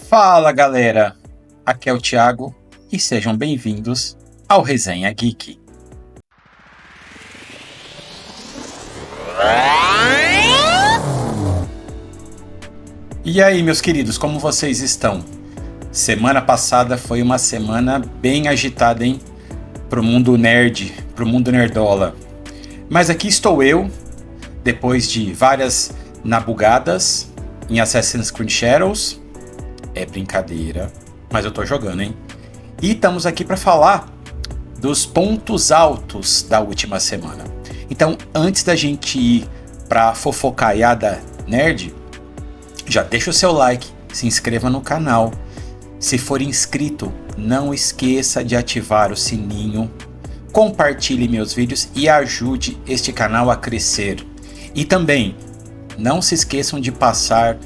Fala galera, aqui é o Thiago e sejam bem-vindos ao Resenha Geek. E aí, meus queridos, como vocês estão? Semana passada foi uma semana bem agitada, hein? Pro mundo nerd, pro mundo nerdola. Mas aqui estou eu, depois de várias nabugadas em Assassin's Creed Shadows. É brincadeira, mas eu tô jogando, hein? E estamos aqui para falar dos pontos altos da última semana. Então, antes da gente ir pra fofocaiada nerd, já deixa o seu like, se inscreva no canal. Se for inscrito, não esqueça de ativar o sininho, compartilhe meus vídeos e ajude este canal a crescer. E também, não se esqueçam de passar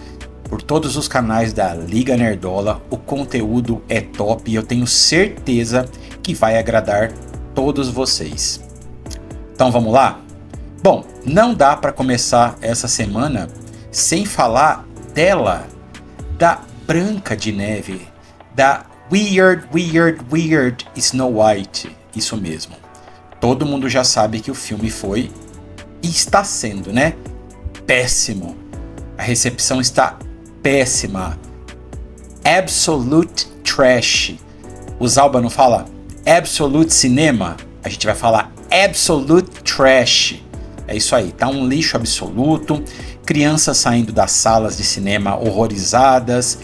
por todos os canais da Liga Nerdola. O conteúdo é top e eu tenho certeza que vai agradar todos vocês. Então vamos lá? Bom, não dá para começar essa semana sem falar dela, da Branca de Neve, da Weird Snow White. Isso mesmo. Todo mundo já sabe que o filme foi e está sendo, né? Péssimo. A recepção está péssima. Absolute trash. O Zalba não fala absolute cinema? A gente vai falar absolute trash. É isso aí, tá um lixo absoluto. Crianças saindo das salas de cinema horrorizadas.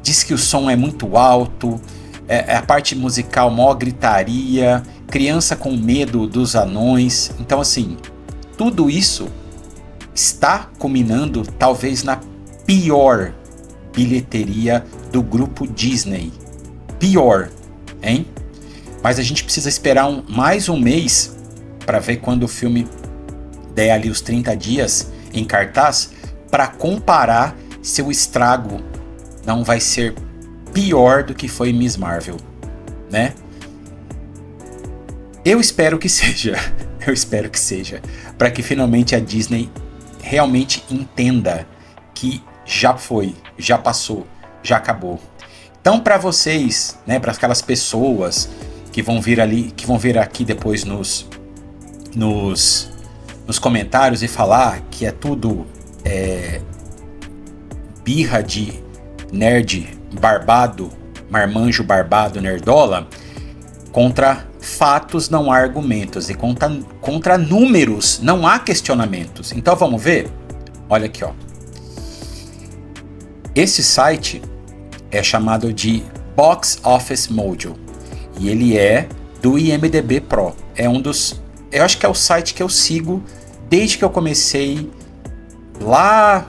Diz que o som é muito alto. A parte musical, maior gritaria. Criança com medo dos anões. Então assim, tudo isso está culminando talvez na pior bilheteria do grupo Disney. Pior, hein? Mas a gente precisa esperar mais um mês para ver quando o filme der ali os 30 dias em cartaz, para comparar se o estrago não vai ser pior do que foi Miss Marvel, né? Eu espero que seja. Eu espero que seja, para que finalmente a Disney realmente entenda que já foi, já passou, já acabou. Então, para vocês, né, para aquelas pessoas que vão vir ali, que vão vir aqui depois nos comentários e falar que é tudo birra de nerd barbado, marmanjo barbado, nerdola, contra fatos não há argumentos e contra números não há questionamentos. Então vamos ver? Olha aqui, ó. Esse site é chamado de Box Office Mojo e ele é do IMDb Pro. É um dos, eu acho que é o site que eu sigo desde que eu comecei lá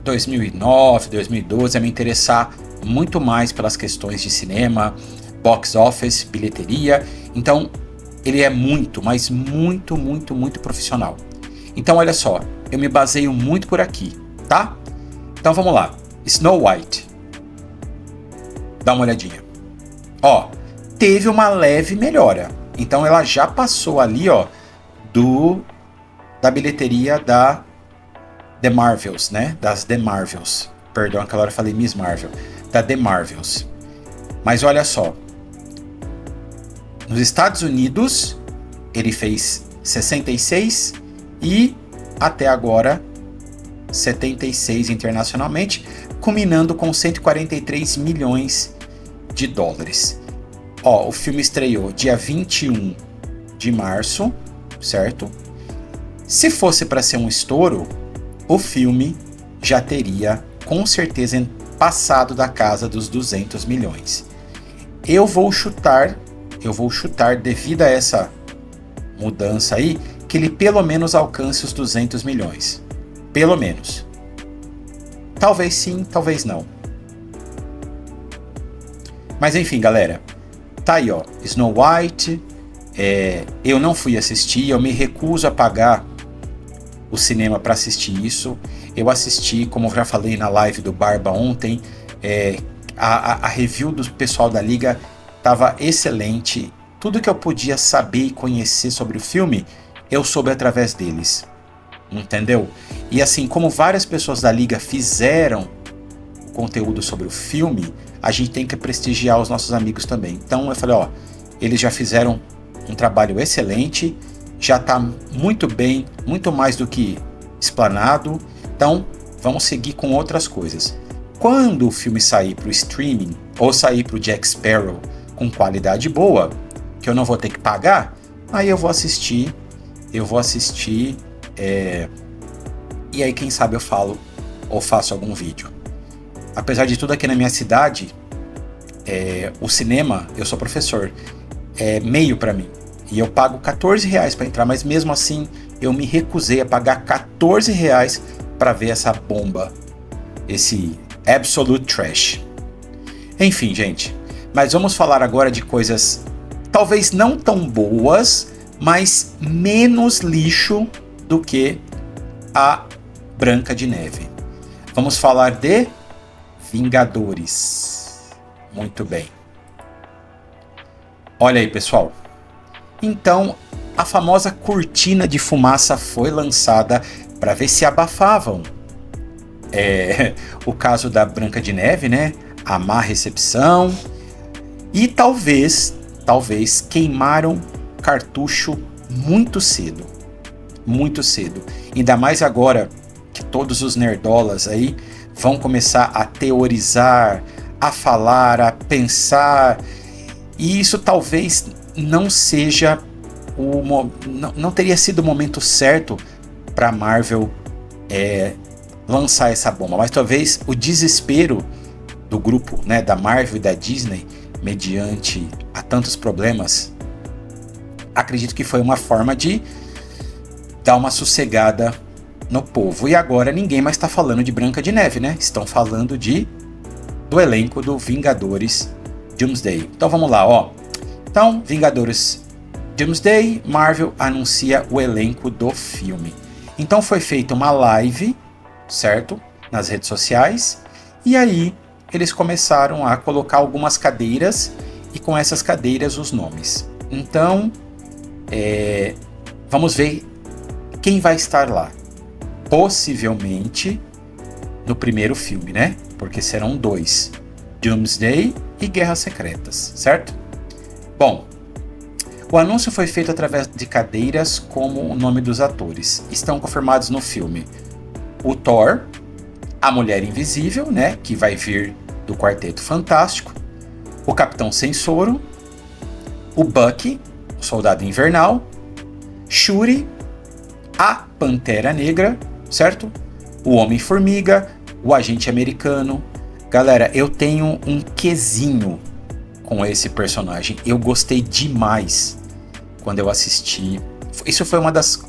2009, 2012 a me interessar muito mais pelas questões de cinema, box office, bilheteria. Então ele é muito, mas muito profissional. Então olha só, eu me baseio muito por aqui, tá? Então vamos lá. Snow White. Dá uma olhadinha. Ó, teve uma leve melhora. Então ela já passou ali, ó, da bilheteria da The Marvels, né? Das The Marvels. Perdão, aquela hora eu falei Miss Marvel. Da The Marvels. Mas olha só. Nos Estados Unidos, ele fez 66 e até agora 76 internacionalmente, culminando com 143 milhões de dólares. Ó, o filme estreou dia 21 de março, certo? Se fosse para ser um estouro, o filme já teria com certeza passado da casa dos 200 milhões. Eu vou chutar devido a essa mudança aí, que ele pelo menos alcance os 200 milhões. Pelo menos. Talvez sim, talvez não. Mas enfim, galera. Tá aí, ó. Snow White. Eu não fui assistir, eu me recuso a pagar o cinema para assistir isso. Eu assisti, como eu já falei na live do Barba ontem, a review do pessoal da Liga estava excelente. Tudo que eu podia saber e conhecer sobre o filme, eu soube através deles. Entendeu? E assim, como várias pessoas da Liga fizeram conteúdo sobre o filme, a gente tem que prestigiar os nossos amigos também. Então eu falei, ó, eles já fizeram um trabalho excelente, já tá muito bem, muito mais do que explanado, então vamos seguir com outras coisas. Quando o filme sair para o streaming, ou sair para o Jack Sparrow com qualidade boa, que eu não vou ter que pagar, aí eu vou assistir, e aí quem sabe eu falo ou faço algum vídeo. Apesar de tudo, aqui na minha cidade, o cinema, eu sou professor, é meio para mim, e eu pago R$14 para entrar, mas mesmo assim eu me recusei a pagar R$14 para ver essa bomba, esse absolute trash. Enfim, gente, mas vamos falar agora de coisas talvez não tão boas, mas menos lixo do que a Branca de Neve. Vamos falar de Vingadores. Muito bem. Olha aí, pessoal. Então, a famosa cortina de fumaça foi lançada para ver se abafavam o caso da Branca de Neve, né? A má recepção. E talvez queimaram cartucho muito cedo. Muito cedo. Ainda mais agora que todos os nerdolas aí vão começar a teorizar, a falar, a pensar. E isso talvez não seja não teria sido o momento certo para a Marvel lançar essa bomba. Mas talvez o desespero do grupo, né, da Marvel e da Disney, mediante a tantos problemas, acredito que foi uma forma de dar uma sossegada no povo. E agora ninguém mais está falando de Branca de Neve, né? Estão falando do elenco do Vingadores Doomsday. Então vamos lá, ó. Então, Vingadores Doomsday, Marvel anuncia o elenco do filme. Então foi feita uma live, certo? Nas redes sociais. E aí eles começaram a colocar algumas cadeiras e com essas cadeiras os nomes. Então, vamos ver quem vai estar lá. Possivelmente no primeiro filme, né? Porque serão 2, Doomsday e Guerras Secretas, certo? Bom, o anúncio foi feito através de cadeiras como o nome dos atores. Estão confirmados no filme o Thor, a Mulher Invisível, né? Que vai vir do Quarteto Fantástico, o Capitão Sem Soro, o Bucky, o Soldado Invernal, Shuri, a Pantera Negra, certo? O Homem-Formiga, o Agente Americano. Galera, eu tenho um quesinho com esse personagem. Eu gostei demais quando eu assisti. Isso foi uma das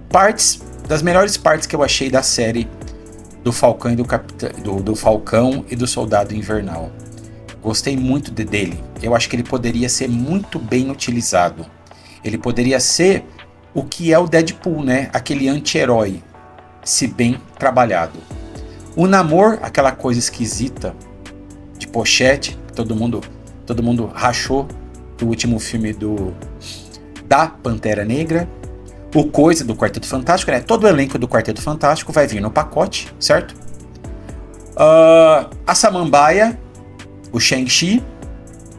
partes, das melhores partes que eu achei da série do Falcão e do Falcão e do Soldado Invernal. Gostei muito dele. Eu acho que ele poderia ser muito bem utilizado. Ele poderia ser o que é o Deadpool, né? Aquele anti-herói, se bem trabalhado. O Namor, aquela coisa esquisita de pochete, que todo mundo rachou do último filme da Pantera Negra. O Coisa do Quarteto Fantástico, né? Todo o elenco do Quarteto Fantástico vai vir no pacote, certo? A Samambaia, o Shang-Chi,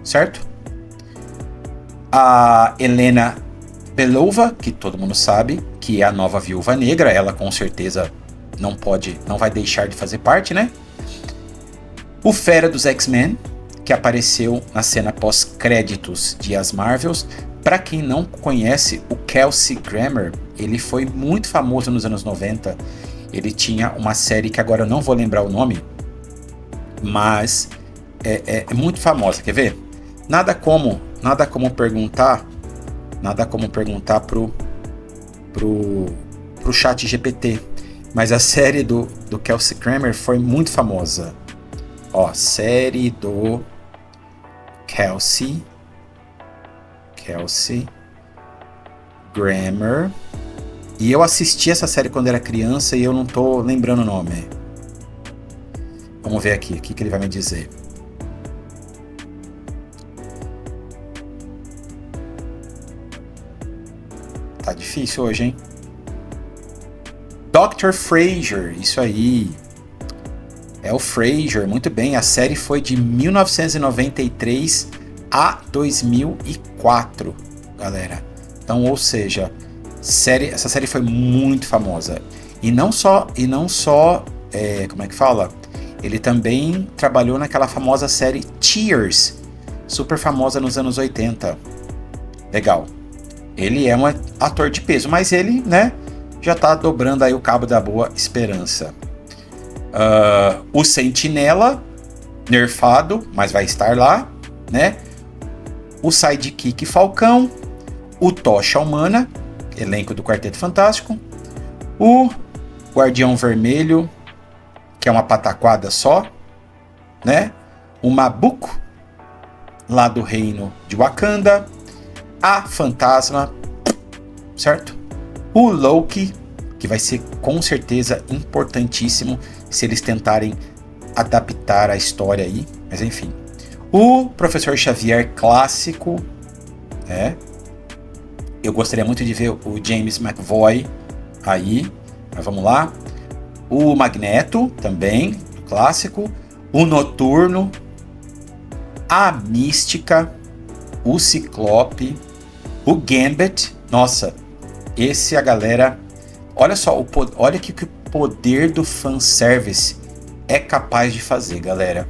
certo? A Helena Belova, que todo mundo sabe que é a nova Viúva Negra, ela com certeza não vai deixar de fazer parte, né? O Fera dos X-Men, que apareceu na cena pós-créditos de As Marvels. Para quem não conhece, o Kelsey Grammer, ele foi muito famoso nos anos 90. Ele tinha uma série que agora eu não vou lembrar o nome, mas é muito famosa. Quer ver? Nada como perguntar pro chat GPT. Mas a série do Kelsey Grammer foi muito famosa. Ó, série do Kelsey Grammer. E eu assisti essa série quando era criança e eu não tô lembrando o nome. Vamos ver aqui, o que ele vai me dizer. Tá difícil hoje, hein? Dr. Frasier, isso aí. É o Frasier, muito bem. A série foi de 1993 a 2004, galera. Então, ou seja, essa série foi muito famosa. E não só, como é que fala? Ele também trabalhou naquela famosa série Cheers, super famosa nos anos 80. Legal. Ele é um ator de peso, mas ele, né, já tá dobrando aí o cabo da Boa Esperança. O Sentinela, nerfado, mas vai estar lá, né? O Sidekick Falcão, o Tocha Humana, elenco do Quarteto Fantástico, o Guardião Vermelho, que é uma pataquada só, né? O Mabuco, lá do reino de Wakanda, a Fantasma, certo? O Loki, que vai ser com certeza importantíssimo se eles tentarem adaptar a história aí, mas enfim. O Professor Xavier clássico, né? Eu gostaria muito de ver o James McAvoy aí, mas vamos lá. O Magneto também, clássico. O Noturno, a Mística, o Ciclope, o Gambit. Nossa, esse a galera... Olha só, olha que o poder do fanservice é capaz de fazer, galera.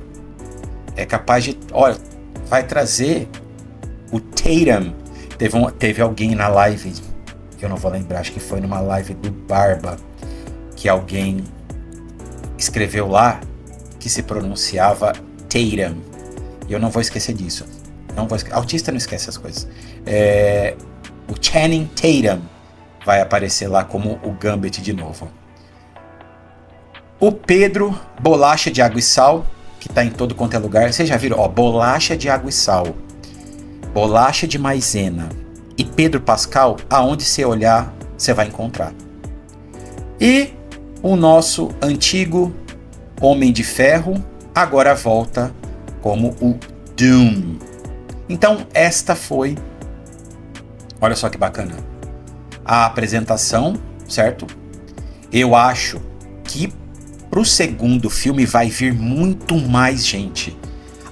É capaz de... Olha, vai trazer o Tatum. Teve alguém na live, que eu não vou lembrar, acho que foi numa live do Barba, que alguém escreveu lá que se pronunciava Tatum. E eu não vou esquecer disso. Autista não esquece as coisas. O Channing Tatum vai aparecer lá como o Gambit de novo. O Pedro, bolacha de água e sal, que tá em todo quanto é lugar. Vocês já viram? Ó, bolacha de água e sal, bolacha de maisena e Pedro Pascal, aonde você olhar, você vai encontrar. E o nosso antigo Homem de Ferro agora volta como o Doom. Então esta foi, olha só que bacana, a apresentação, certo? Eu acho que pro segundo filme vai vir muito mais gente.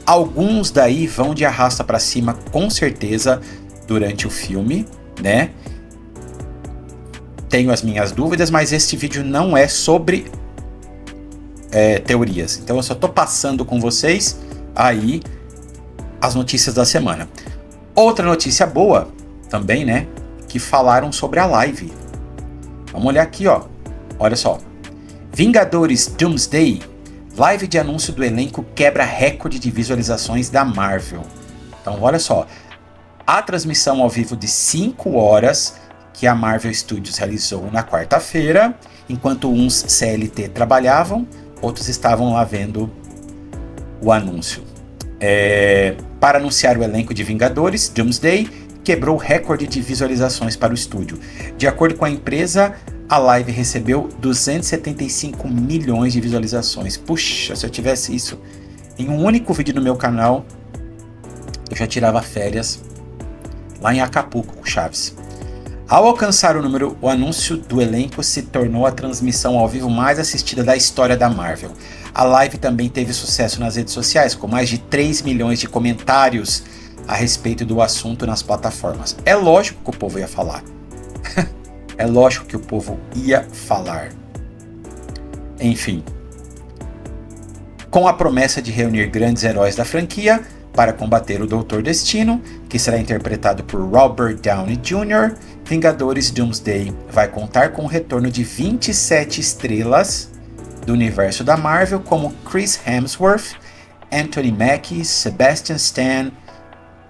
Alguns daí vão de arrasta pra cima, com certeza, durante o filme, né? Tenho as minhas dúvidas, mas este vídeo não é sobre teorias. Então eu só tô passando com vocês aí as notícias da semana. Outra notícia boa também, né? Que falaram sobre a live. Vamos olhar aqui, ó. Olha só. Vingadores Doomsday. Live de anúncio do elenco quebra recorde de visualizações da Marvel. Então, olha só. A transmissão ao vivo de 5 horas que a Marvel Studios realizou na quarta-feira, enquanto uns CLT trabalhavam, outros estavam lá vendo o anúncio. Para anunciar o elenco de Vingadores, Doomsday quebrou recorde de visualizações para o estúdio. De acordo com a empresa, a live recebeu 275 milhões de visualizações. Puxa, se eu tivesse isso em um único vídeo no meu canal, eu já tirava férias lá em Acapulco com Chaves. Ao alcançar o anúncio do elenco se tornou a transmissão ao vivo mais assistida da história da Marvel. A live também teve sucesso nas redes sociais, com mais de 3 milhões de comentários a respeito do assunto nas plataformas. É lógico que o povo ia falar. É lógico que o povo ia falar. Enfim. Com a promessa de reunir grandes heróis da franquia para combater o Doutor Destino, que será interpretado por Robert Downey Jr., Vingadores Doomsday vai contar com o retorno de 27 estrelas do universo da Marvel, como Chris Hemsworth, Anthony Mackie, Sebastian Stan,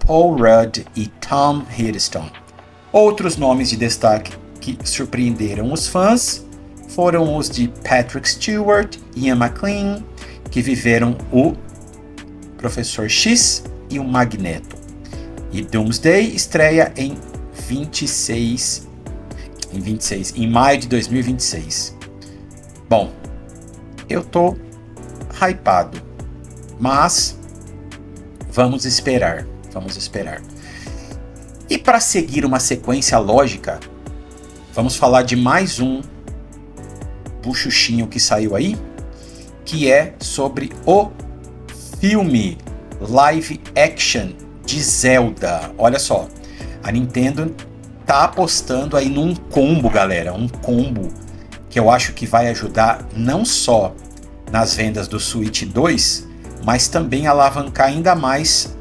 Paul Rudd e Tom Hiddleston. Outros nomes de destaque que surpreenderam os fãs foram os de Patrick Stewart e Ian McKellen, que viveram o Professor X e o Magneto. E Doomsday estreia em maio de 2026. Bom, eu tô hypado, mas vamos esperar. E para seguir uma sequência lógica, vamos falar de mais um buchuchinho que saiu aí, que é sobre o filme live action de Zelda. Olha só, a Nintendo tá apostando aí num combo, galera, um combo que eu acho que vai ajudar não só nas vendas do Switch 2, mas também alavancar ainda mais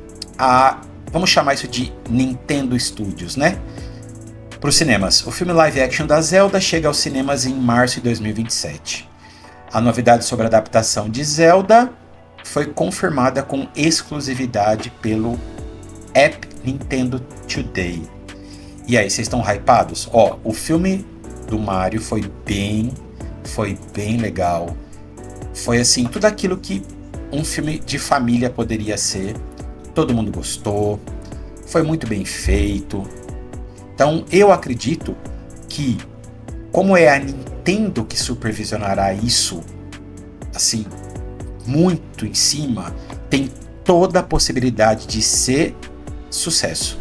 vamos chamar isso de Nintendo Studios, né? Para os cinemas. O filme live action da Zelda chega aos cinemas em março de 2027. A novidade sobre a adaptação de Zelda foi confirmada com exclusividade pelo App Nintendo Today. E aí, vocês estão hypados? Ó, o filme do Mario foi bem legal. Foi assim, tudo aquilo que um filme de família poderia ser. Todo mundo gostou. Foi muito bem feito. Então, eu acredito que, como é a Nintendo que supervisionará isso, assim, muito em cima, tem toda a possibilidade de ser sucesso.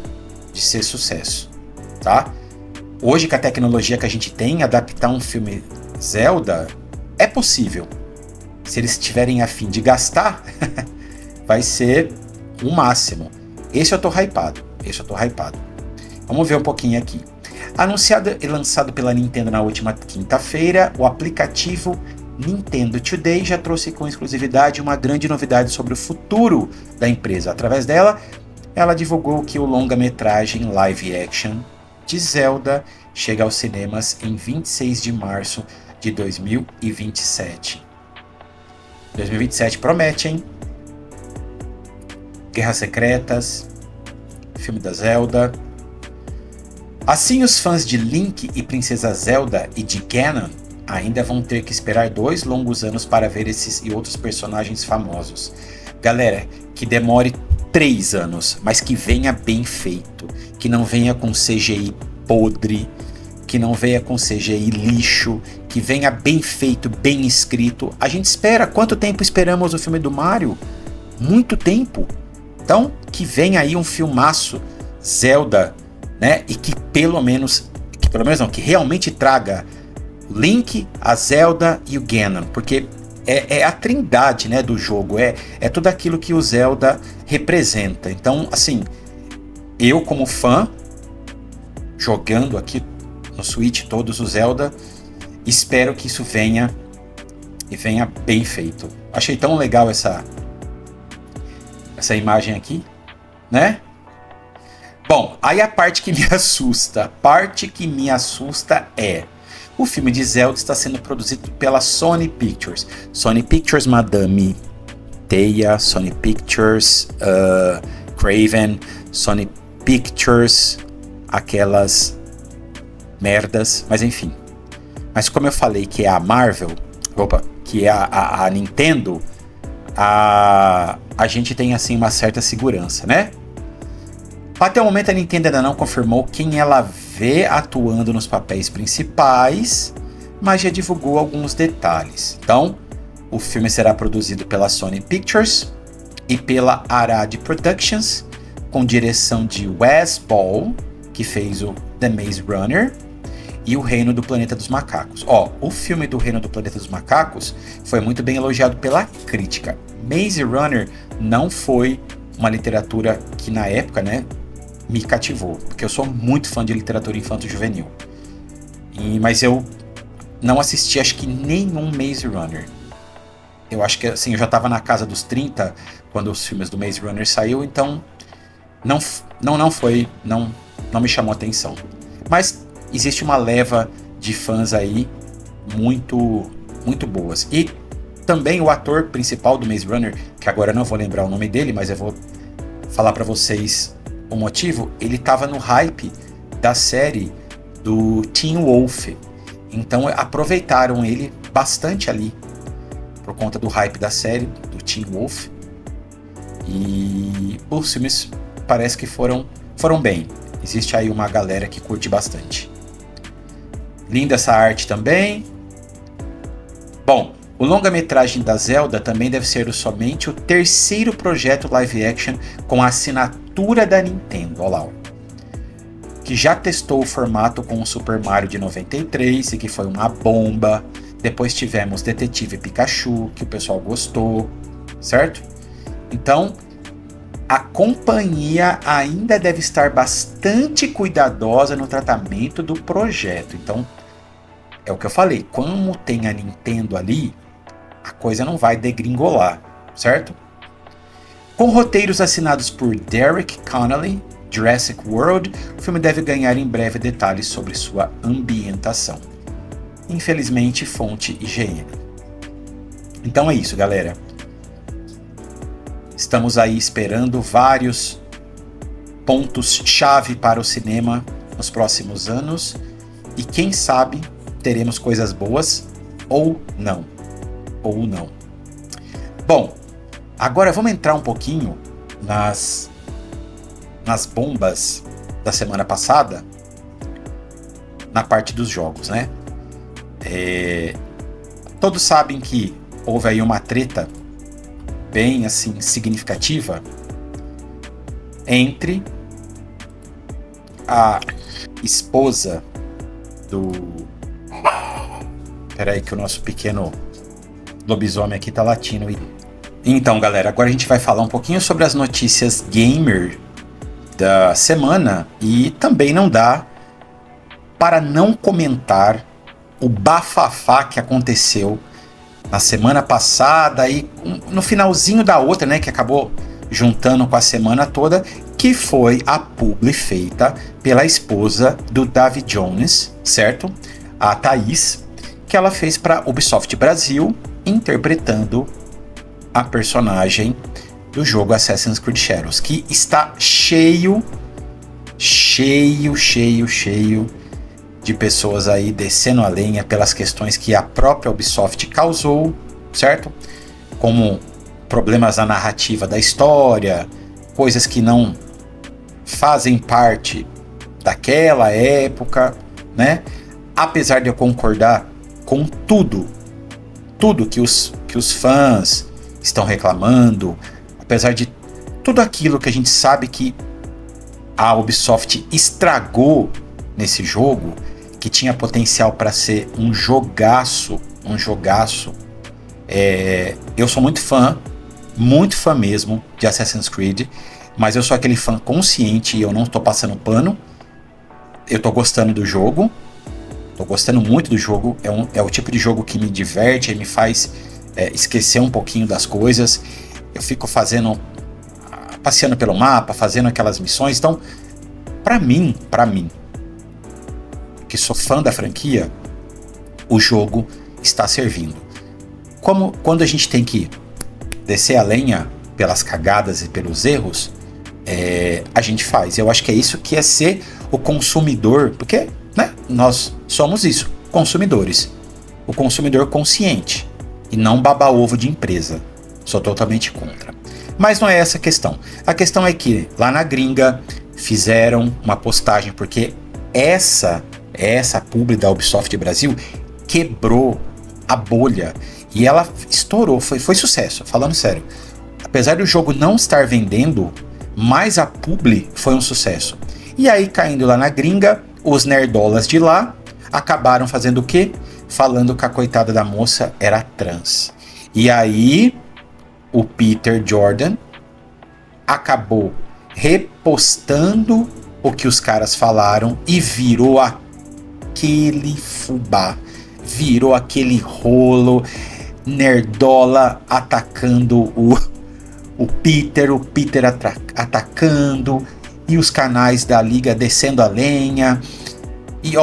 Tá? Hoje, com a tecnologia que a gente tem, adaptar um filme Zelda é possível. Se eles tiverem a fim de gastar, vai ser o máximo. Esse eu tô hypado. Vamos ver um pouquinho aqui. Anunciado e lançado pela Nintendo na última quinta-feira, o aplicativo Nintendo Today já trouxe com exclusividade uma grande novidade sobre o futuro da empresa. Através dela, ela divulgou que o longa-metragem live action de Zelda chega aos cinemas em 26 de março de 2027. 2027 promete, hein? Guerras Secretas, filme da Zelda. Assim, os fãs de Link e Princesa Zelda e de Ganon ainda vão ter que esperar 2 longos anos para ver esses e outros personagens famosos. Galera, que demore 3 anos, mas que venha bem feito, que não venha com CGI podre, que não venha com CGI lixo, que venha bem feito, bem escrito. A gente espera. Quanto tempo esperamos o filme do Mario? Muito tempo. Então, que venha aí um filmaço Zelda, né? E que que realmente traga o Link, a Zelda e o Ganon, porque é a trindade, né, do jogo, é tudo aquilo que o Zelda representa. Então, assim, eu como fã, jogando aqui no Switch todos os Zelda, espero que isso venha bem feito. Achei tão legal essa imagem aqui, né? Bom, aí a parte que me assusta é: o filme de Zelda está sendo produzido pela Sony Pictures. Sony Pictures Madame Teia, Sony Pictures Craven, Sony Pictures aquelas merdas, mas enfim. Mas como eu falei que é a Marvel, que é a Nintendo, a gente tem assim uma certa segurança, né? Até o momento a Nintendo ainda não confirmou quem ela vê atuando nos papéis principais, mas já divulgou alguns detalhes. Então, o filme será produzido pela Sony Pictures e pela Arad Productions, com direção de Wes Ball, que fez o The Maze Runner e o Reino do Planeta dos Macacos. O filme do Reino do Planeta dos Macacos foi muito bem elogiado pela crítica. Maze Runner não foi uma literatura que na época, né, me cativou, porque eu sou muito fã de literatura infanto-juvenil. Mas eu não assisti, acho que nenhum Maze Runner. Eu acho que assim, eu já estava na casa dos 30 quando os filmes do Maze Runner saiu, então não me chamou atenção. Mas existe uma leva de fãs aí muito boas. E também o ator principal do Maze Runner, que agora eu não vou lembrar o nome dele, mas eu vou falar para vocês o motivo. Ele estava no hype da série do Teen Wolf, então aproveitaram ele bastante ali por conta do hype da série do Teen Wolf, e os filmes parece que foram bem. Existe aí uma galera que curte bastante. Linda essa arte também. Bom, o longa-metragem da Zelda também deve ser somente o terceiro projeto live action com a assinatura da Nintendo, olha lá, que já testou o formato com o Super Mario de 93 e que foi uma bomba, Depois tivemos Detetive Pikachu, que o pessoal gostou, certo? Então, a companhia ainda deve estar bastante cuidadosa no tratamento do projeto. Então, é o que eu falei, como tem a Nintendo ali, a coisa não vai degringolar, certo? Com roteiros assinados por Derek Connolly, Jurassic World, o filme deve ganhar em breve detalhes sobre sua ambientação. Infelizmente, fonte IGN. Então é isso, galera. Estamos aí esperando vários pontos-chave para o cinema nos próximos anos. E quem sabe teremos coisas boas ou não. Ou não. Bom, agora vamos entrar um pouquinho nas bombas da semana passada, na parte dos jogos, né? Todos sabem que houve aí uma treta bem assim significativa entre a esposa do... Peraí que o nosso pequeno lobisomem aqui tá latindo. Então, galera, agora a gente vai falar um pouquinho sobre as notícias gamer da semana e também não dá para não comentar o bafafá que aconteceu na semana passada e no finalzinho da outra, né, que acabou juntando com a semana toda, que foi a publi feita pela esposa do Davy Jones, certo? A Thaís, que ela fez para Ubisoft Brasil, interpretando a personagem do jogo Assassin's Creed Shadows, que está cheio de pessoas aí descendo a lenha pelas questões que a própria Ubisoft causou, certo? Como problemas na narrativa da história, coisas que não fazem parte daquela época, né? Apesar de eu concordar com tudo que os fãs estão reclamando, apesar de tudo aquilo que a gente sabe que a Ubisoft estragou nesse jogo, que tinha potencial para ser um jogaço. Eu sou muito fã mesmo de Assassin's Creed, mas eu sou aquele fã consciente e eu não tô passando pano. Eu tô gostando do jogo, tô gostando muito do jogo, é o tipo de jogo que me diverte e me faz esquecer um pouquinho das coisas. Eu fico passeando pelo mapa, fazendo aquelas missões. Então, pra mim, que sou fã da franquia, o jogo está servindo. Como quando a gente tem que descer a lenha pelas cagadas e pelos erros, a gente faz. Eu acho que é isso que é ser o consumidor, porque, né, nós somos isso, consumidores. O consumidor consciente e não baba-ovo de empresa. Sou totalmente contra. Mas não é essa a questão. A questão é que lá na gringa fizeram uma postagem, porque essa publi da Ubisoft Brasil quebrou a bolha e ela estourou, foi sucesso, falando sério. Apesar do jogo não estar vendendo, mas a publi foi um sucesso. E aí, caindo lá na gringa, os nerdolas de lá acabaram fazendo o quê? Falando que a coitada da moça era trans. E aí, o Peter Jordan acabou repostando o que os caras falaram e virou aquele fubá, virou aquele rolo, nerdola atacando o Peter atacando e os canais da liga descendo a lenha. E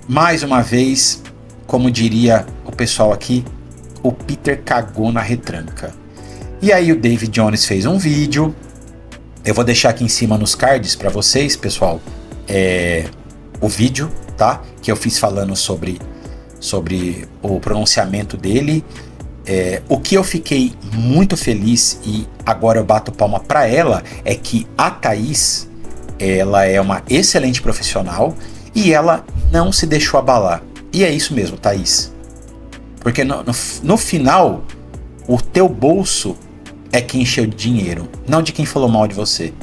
mais uma vez, como diria o pessoal aqui, o Peter cagou na retranca. E aí o Davy Jones fez um vídeo, eu vou deixar aqui em cima nos cards para vocês, pessoal, o vídeo, tá? Que eu fiz falando sobre o pronunciamento dele. O que eu fiquei muito feliz, e agora eu bato palma para ela, é que a Thaís, ela é uma excelente profissional e ela não se deixou abalar. E é isso mesmo, Thaís. Porque no final, o teu bolso é quem encheu de dinheiro, não de quem falou mal de você.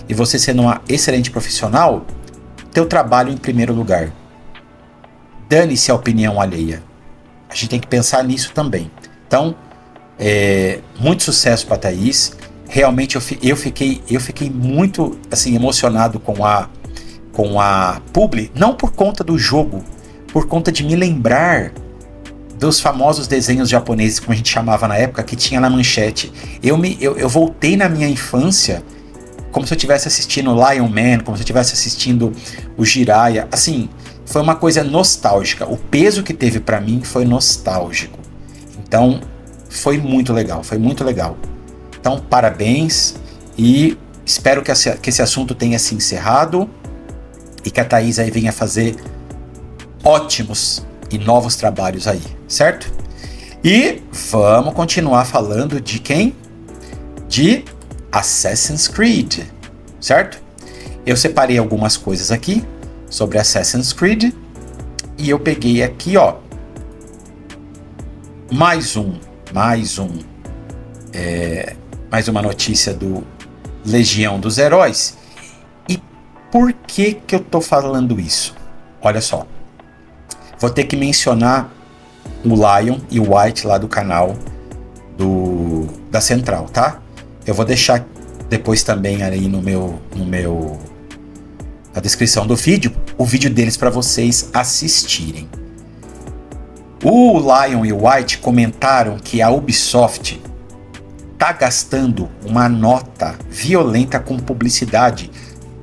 E você sendo uma excelente profissional, teu trabalho em primeiro lugar. Dane-se a opinião alheia. A gente tem que pensar nisso também. Então, muito sucesso para a Thaís. Realmente eu fiquei muito assim, emocionado com a publi, não por conta do jogo, por conta de me lembrar dos famosos desenhos japoneses, como a gente chamava na época, que tinha na manchete. Eu voltei na minha infância como se eu estivesse assistindo Lion Man, como se eu estivesse assistindo o Jiraiya. Assim, foi uma coisa nostálgica. O peso que teve para mim foi nostálgico. Então, foi muito legal, foi muito legal. Então, parabéns e espero que esse assunto tenha se encerrado e que a Thaís aí venha fazer ótimos e novos trabalhos aí, certo? E vamos continuar falando de quem? De Assassin's Creed, certo? Eu separei algumas coisas aqui sobre Assassin's Creed e eu peguei aqui, ó, mais uma notícia do Legião dos Heróis. E por que eu tô falando isso? Olha só, vou ter que mencionar o Lion e o White lá do canal da Central, tá? Eu vou deixar depois também aí na descrição do vídeo, o vídeo deles para vocês assistirem. O Lion e o White comentaram que a Ubisoft tá gastando uma nota violenta com publicidade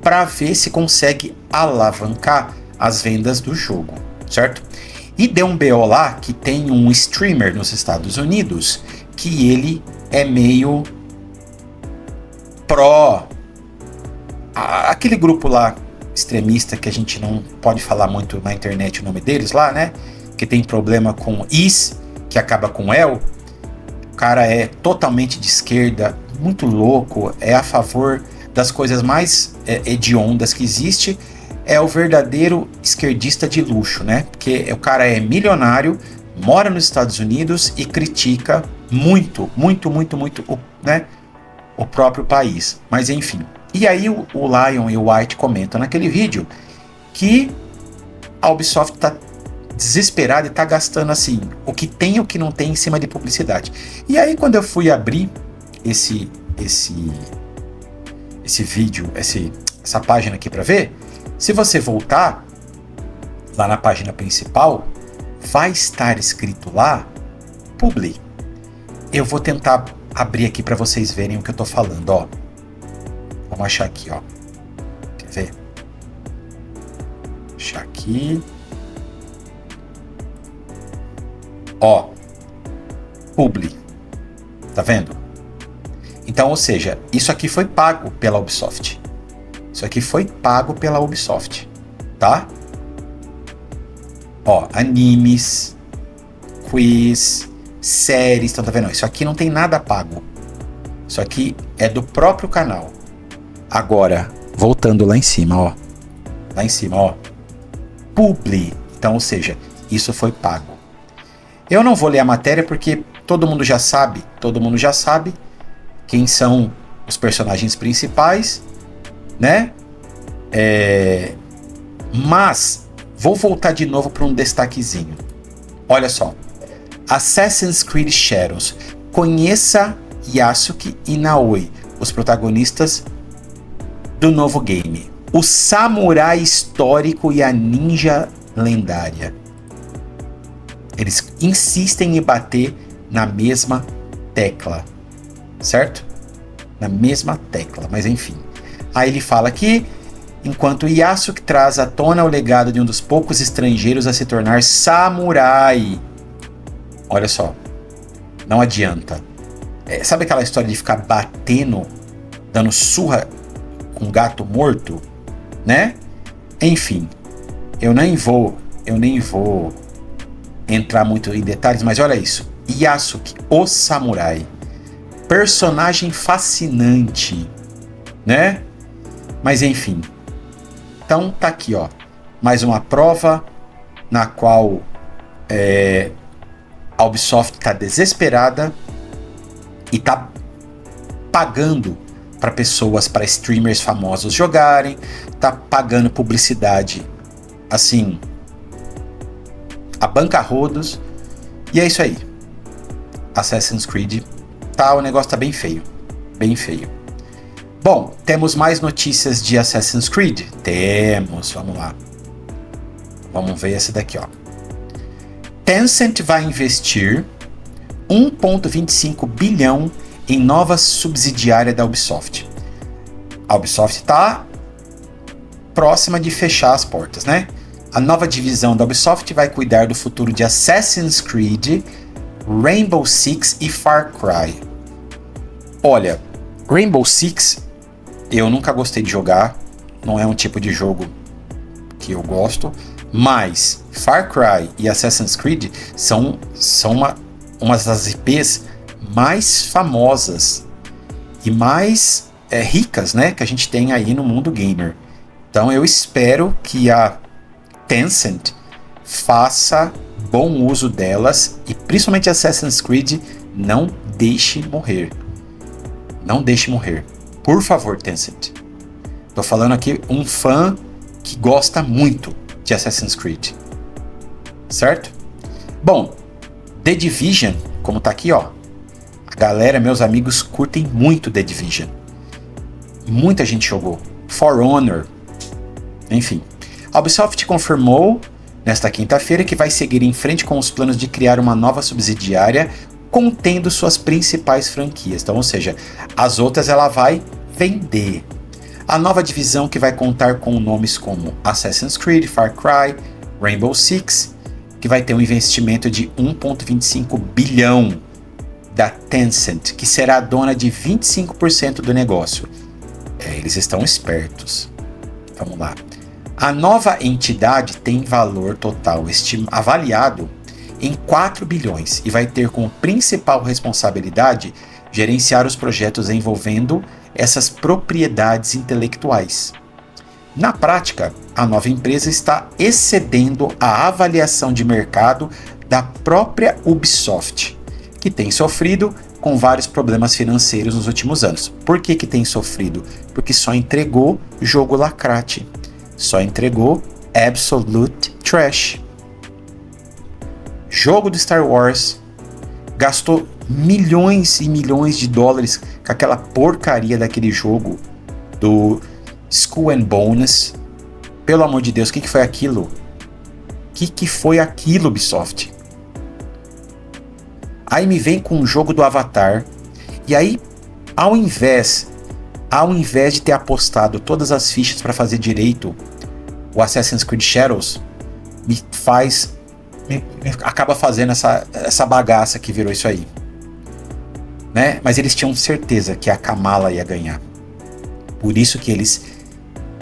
para ver se consegue alavancar as vendas do jogo, certo? E deu um BO lá que tem um streamer nos Estados Unidos que ele é meio pró aquele grupo lá extremista que a gente não pode falar muito na internet o nome deles lá, né? Que tem problema com is, que acaba com el. O cara é totalmente de esquerda, muito louco, é a favor das coisas mais hediondas que existe. É o verdadeiro esquerdista de luxo, né? Porque o cara é milionário, mora nos Estados Unidos e critica muito, né, o próprio país. Mas enfim. E aí o Lion e o White comentam naquele vídeo que a Ubisoft tá desesperada e tá gastando assim, o que tem e o que não tem em cima de publicidade. E aí quando eu fui abrir esse vídeo, essa página aqui para ver, se você voltar lá na página principal, vai estar escrito lá Publi. Eu vou tentar abrir aqui para vocês verem o que eu tô falando, ó. Vamos achar aqui, ó. Quer ver? Achar aqui. Ó. Publi. Tá vendo? Então, ou seja, isso aqui foi pago pela Ubisoft. Isso aqui foi pago pela Ubisoft, tá? Ó, animes, quiz, séries, então tá vendo? Isso aqui não tem nada pago. Isso aqui é do próprio canal. Agora, voltando lá em cima, ó. Lá em cima, ó. Publi. Então, ou seja, isso foi pago. Eu não vou ler a matéria porque todo mundo já sabe quem são os personagens principais, né? Mas vou voltar de novo para um destaquezinho. Olha só. Assassin's Creed Shadows. Conheça Yasuke e Naoi, os protagonistas do novo game. O samurai histórico e a ninja lendária. Eles insistem em bater na mesma tecla, certo? Na mesma tecla, mas enfim. Aí ele fala que, enquanto Yasuke traz à tona o legado de um dos poucos estrangeiros a se tornar samurai. Olha só, não adianta. Sabe aquela história de ficar batendo, dando surra com gato morto, né? Enfim, eu nem vou entrar muito em detalhes, mas olha isso. Yasuke, o samurai. Personagem fascinante, né? Mas enfim. Então tá aqui, ó. Mais uma prova na qual a Ubisoft tá desesperada e tá pagando para pessoas, para streamers famosos jogarem, tá pagando publicidade assim, a banca rodos, E é isso aí. Assassin's Creed, tá, o negócio tá bem feio. Bem feio. Bom, temos mais notícias de Assassin's Creed? Temos, vamos lá. Vamos ver essa daqui, ó. Tencent vai investir 1,25 bilhão em nova subsidiária da Ubisoft. A Ubisoft está próxima de fechar as portas, né? A nova divisão da Ubisoft vai cuidar do futuro de Assassin's Creed, Rainbow Six e Far Cry. Olha, Rainbow Six eu nunca gostei de jogar, não é um tipo de jogo que eu gosto, mas Far Cry e Assassin's Creed são umas das IPs mais famosas e mais ricas, né, que a gente tem aí no mundo gamer. Então eu espero que a Tencent faça bom uso delas e principalmente Assassin's Creed não deixe morrer. Não deixe morrer. Por favor, Tencent. Tô falando aqui um fã que gosta muito de Assassin's Creed. Certo? Bom, The Division, como tá aqui, ó. A galera, meus amigos, curtem muito The Division. Muita gente jogou. For Honor. Enfim. A Ubisoft confirmou nesta quinta-feira que vai seguir em frente com os planos de criar uma nova subsidiária contendo suas principais franquias. Então, ou seja, as outras ela vai vender. A nova divisão que vai contar com nomes como Assassin's Creed, Far Cry, Rainbow Six, que vai ter um investimento de 1,25 bilhão da Tencent, que será a dona de 25% do negócio. Eles estão espertos. Vamos lá. A nova entidade tem valor total avaliado em 4 bilhões e vai ter como principal responsabilidade gerenciar os projetos envolvendo essas propriedades intelectuais. Na prática, a nova empresa está excedendo a avaliação de mercado da própria Ubisoft, que tem sofrido com vários problemas financeiros nos últimos anos. Por que tem sofrido? Porque só entregou jogo lacrate, só entregou absolute trash. Jogo do Star Wars, gastou milhões e milhões de dólares com aquela porcaria daquele jogo do Skull and Bones. Pelo amor de Deus, o que foi aquilo? O que foi aquilo, Ubisoft? Aí me vem com o jogo do Avatar, e aí, ao invés de ter apostado todas as fichas para fazer direito o Assassin's Creed Shadows, acaba fazendo essa bagaça que virou isso aí, né? Mas eles tinham certeza que a Kamala ia ganhar, por isso que eles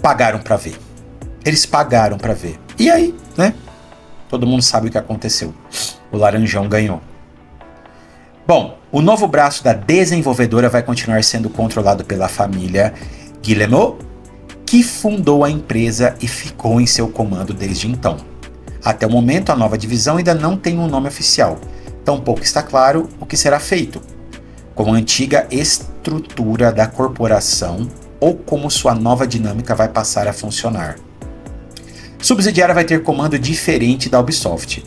pagaram para ver. E aí, né? Todo mundo sabe o que aconteceu. O Laranjão ganhou. Bom, o novo braço da desenvolvedora vai continuar sendo controlado pela família Guillemot, que fundou a empresa e ficou em seu comando desde então. Até o momento, a nova divisão ainda não tem um nome oficial, tampouco está claro o que será feito, como a antiga estrutura da corporação ou como sua nova dinâmica vai passar a funcionar. Subsidiária vai ter comando diferente da Ubisoft.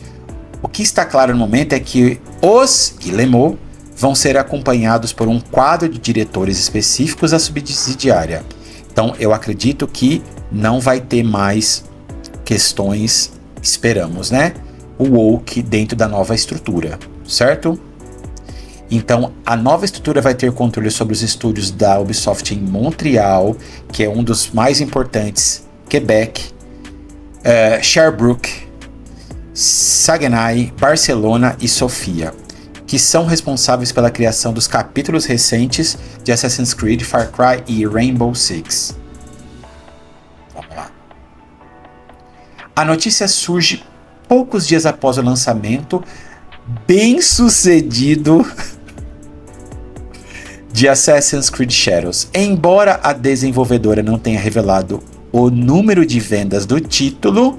O que está claro no momento é que os Guillemot vão ser acompanhados por um quadro de diretores específicos da subsidiária. Então eu acredito que não vai ter mais questões, esperamos, né? O woke dentro da nova estrutura, certo? Então a nova estrutura vai ter controle sobre os estúdios da Ubisoft em Montreal, que é um dos mais importantes, Quebec, Sherbrooke, Saguenay, Barcelona e Sofia, que são responsáveis pela criação dos capítulos recentes de Assassin's Creed, Far Cry e Rainbow Six. Vamos lá. A notícia surge poucos dias após o lançamento bem sucedido de Assassin's Creed Shadows. Embora a desenvolvedora não tenha revelado o número de vendas do título,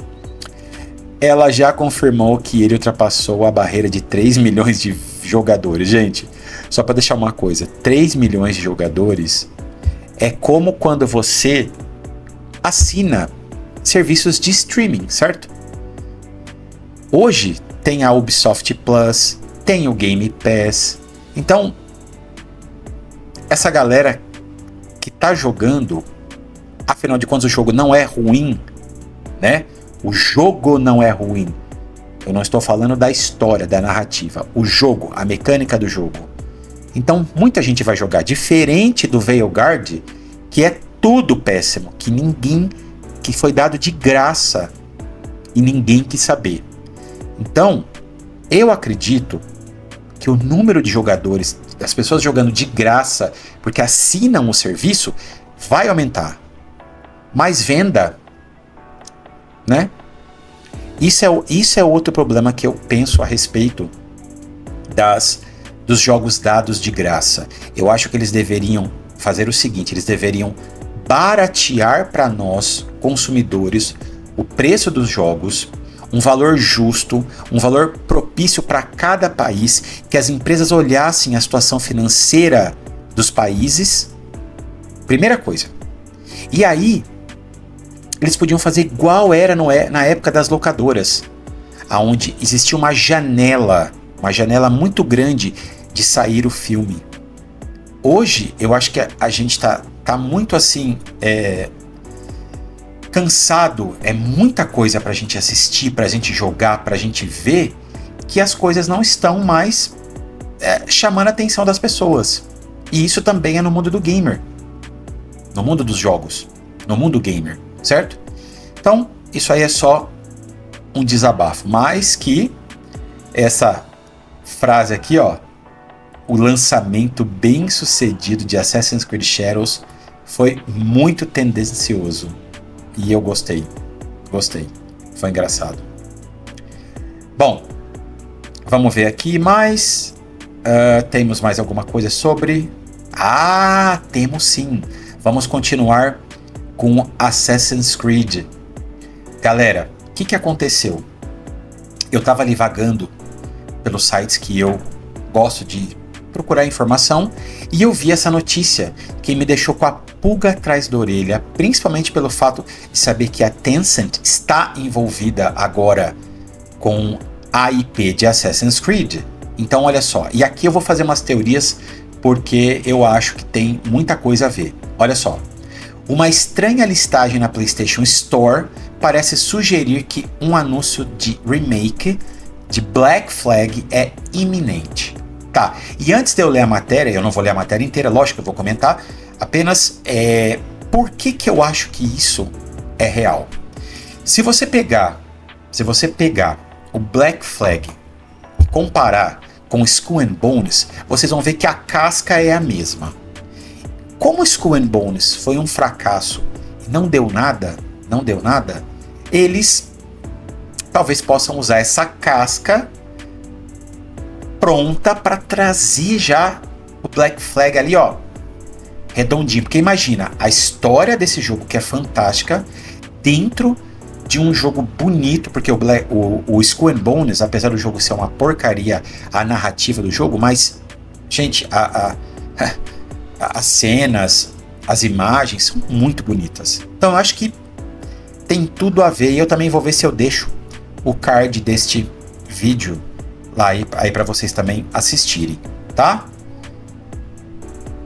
ela já confirmou que ele ultrapassou a barreira de 3 milhões de jogadores. Gente, só para deixar uma coisa, 3 milhões de jogadores é como quando você assina serviços de streaming, certo? Hoje tem a Ubisoft Plus, tem o Game Pass. Então, essa galera que tá jogando, afinal de contas o jogo não é ruim, né? O jogo não é ruim. Eu não estou falando da história, da narrativa. O jogo, a mecânica do jogo. Então, muita gente vai jogar, diferente do Veilguard, que é tudo péssimo, que foi dado de graça e ninguém quis saber. Então, eu acredito que o número de jogadores, das pessoas jogando de graça, porque assinam o serviço, vai aumentar. Mais venda, né? Isso é outro problema que eu penso a respeito dos jogos dados de graça. Eu acho que eles deveriam fazer o seguinte, eles deveriam baratear para nós, consumidores, o preço dos jogos, um valor justo, um valor propício para cada país, que as empresas olhassem a situação financeira dos países. Primeira coisa. E aí, eles podiam fazer igual era na época das locadoras, onde existia uma janela muito grande de sair o filme. Hoje, eu acho que a gente tá muito assim, cansado, é muita coisa pra gente assistir, pra gente jogar, pra gente ver, que as coisas não estão mais chamando a atenção das pessoas. E isso também é no mundo do gamer, no mundo dos jogos, no mundo gamer, certo? Então, isso aí é só um desabafo, mas que essa frase aqui, ó, o lançamento bem sucedido de Assassin's Creed Shadows foi muito tendencioso. E eu gostei. Foi engraçado. Bom, vamos ver aqui mais. Temos mais alguma coisa sobre... temos sim. Vamos continuar com Assassin's Creed. Galera, o que aconteceu? Eu estava ali vagando pelos sites que eu gosto de procurar informação e eu vi essa notícia que me deixou com a pulga atrás da orelha, principalmente pelo fato de saber que a Tencent está envolvida agora com a IP de Assassin's Creed. Então olha só, e aqui eu vou fazer umas teorias porque eu acho que tem muita coisa a ver. Olha só, uma estranha listagem na PlayStation Store parece sugerir que um anúncio de remake de Black Flag é iminente. Tá, e antes de eu ler a matéria, eu não vou ler a matéria inteira, lógico que eu vou comentar, apenas por que eu acho que isso é real. Se você pegar o Black Flag e comparar com Skull and Bones, vocês vão ver que a casca é a mesma. Como Skull and Bones foi um fracasso e não deu nada, eles talvez possam usar essa casca pronta para trazer já o Black Flag ali, ó, redondinho. Porque imagina, a história desse jogo que é fantástica, dentro de um jogo bonito, porque o Skull and Bones, apesar do jogo ser uma porcaria, a narrativa do jogo, mas, gente, as cenas, as imagens são muito bonitas. Então eu acho que tem tudo a ver, e eu também vou ver se eu deixo o card deste vídeo lá aí para vocês também assistirem, tá?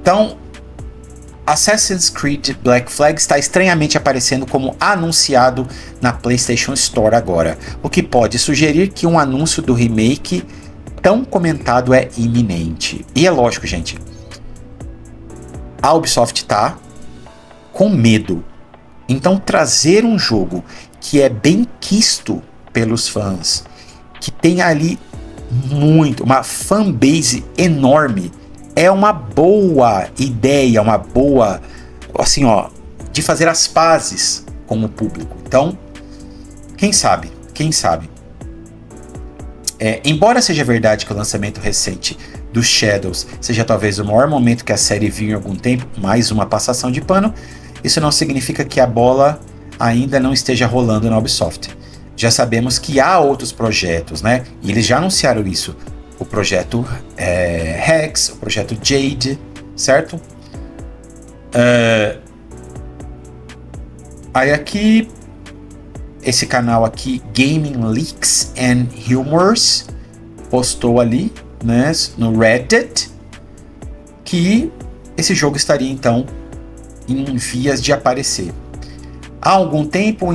Então, Assassin's Creed Black Flag está estranhamente aparecendo como anunciado na PlayStation Store agora, o que pode sugerir que um anúncio do remake tão comentado é iminente. E é lógico, gente, a Ubisoft tá com medo. Então, trazer um jogo que é bem quisto pelos fãs, que tem ali uma fanbase enorme, é uma boa ideia, uma boa, assim, ó, de fazer as pazes com o público. Então, quem sabe? Embora seja verdade que o lançamento recente do Shadows seja talvez o maior momento que a série viu em algum tempo, mais uma passação de pano, isso não significa que a bola ainda não esteja rolando na Ubisoft. Já sabemos que há outros projetos, né? E eles já anunciaram isso. O projeto Rex, o projeto Jade, certo? Aí aqui, esse canal aqui, Gaming Leaks and Humors, postou ali né, no Reddit, que esse jogo estaria então em vias de aparecer. Há algum tempo,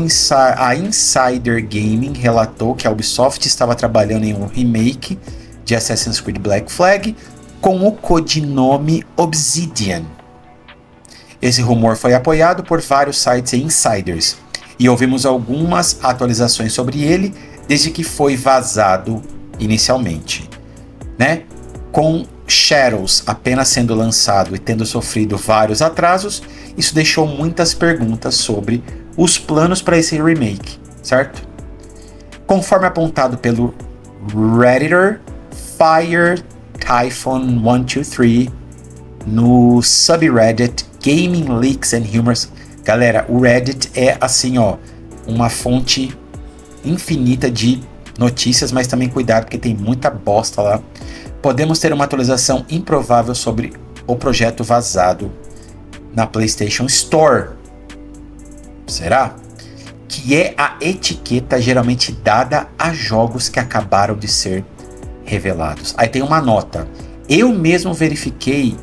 a Insider Gaming relatou que a Ubisoft estava trabalhando em um remake de Assassin's Creed Black Flag com o codinome Obsidian. Esse rumor foi apoiado por vários sites e insiders, e ouvimos algumas atualizações sobre ele desde que foi vazado inicialmente, né? Com Shadows apenas sendo lançado e tendo sofrido vários atrasos, isso deixou muitas perguntas sobre os planos para esse remake, certo? Conforme apontado pelo Redditor Fire Typhon 123 no subreddit Gaming Leaks and Humors. Galera, o Reddit é assim, ó, uma fonte infinita de notícias, mas também cuidado porque tem muita bosta lá. Podemos ter uma atualização improvável sobre o projeto vazado na PlayStation Store. Será? Que é a etiqueta geralmente dada a jogos que acabaram de ser revelados. Aí tem uma nota. Eu mesmo verifiquei